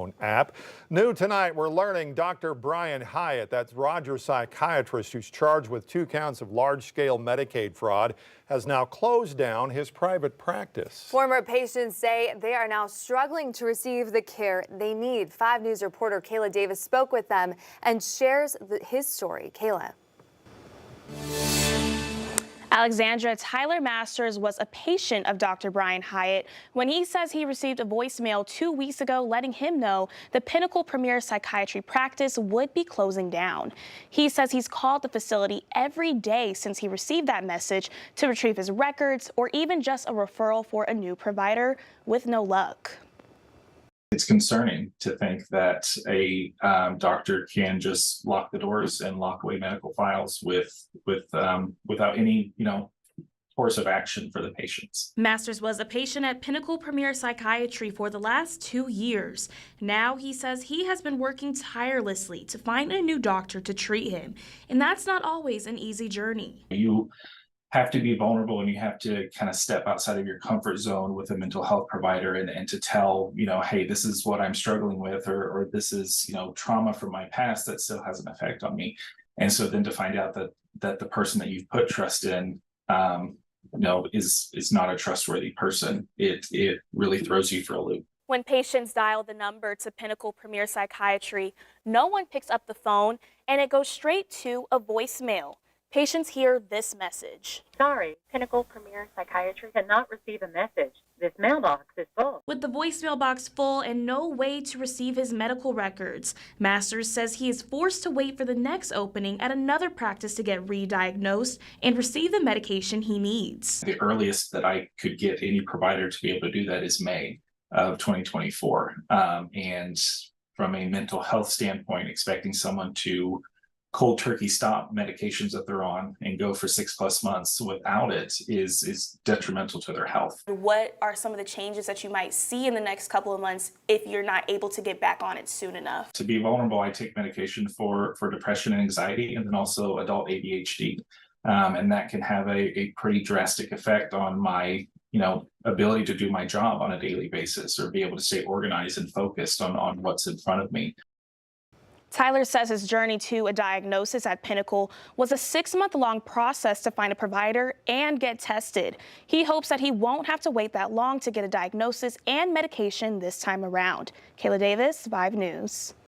smartphone app. New tonight, we're learning Dr. Brian Hyatt, that's Roger's psychiatrist who's charged with 2 counts of large-scale Medicaid fraud, has now closed down his private practice. Former patients say they are now struggling to receive the care they need. 5 News reporter Kayla Davis spoke with them and shares his story. Kayla. Alexandra, Tyler Masters was a patient of Dr. Brian Hyatt when he says he received a voicemail 2 weeks ago letting him know the Pinnacle Premier Psychiatry practice would be closing down. He says he's called the facility every day since he received that message to retrieve his records or even just a referral for a new provider, with no luck. It's concerning to think that a doctor can just lock the doors and lock away medical files without any, course of action for the patients. Masters was a patient at Pinnacle Premier Psychiatry for the last 2 years. Now he says he has been working tirelessly to find a new doctor to treat him, and that's not always an easy journey. You have to be vulnerable and you have to kind of step outside of your comfort zone with a mental health provider and to tell, hey, this is what I'm struggling with, or this is, trauma from my past that still has an effect on me. And so then to find out that the person that you've put trust in, is not a trustworthy person, it really throws you for a loop. When patients dial the number to Pinnacle Premier Psychiatry, no one picks up the phone and it goes straight to a voicemail. Patients hear this message. Sorry, Pinnacle Premier Psychiatry cannot receive a message. This mailbox is full. With the voicemail box full and no way to receive his medical records, Masters says he is forced to wait for the next opening at another practice to get re-diagnosed and receive the medication he needs. The earliest that I could get any provider to be able to do that is May of 2024. And from a mental health standpoint, expecting someone to cold turkey stop medications that they're on and go for 6+ months without it is detrimental to their health. What are some of the changes that you might see in the next couple of months if you're not able to get back on it soon enough? To be vulnerable, I take medication for depression and anxiety, and then also adult ADHD. And that can have a pretty drastic effect on my ability to do my job on a daily basis or be able to stay organized and focused on what's in front of me. Tyler says his journey to a diagnosis at Pinnacle was a 6-month-long process to find a provider and get tested. He hopes that he won't have to wait that long to get a diagnosis and medication this time around. Kayla Davis, 5 News.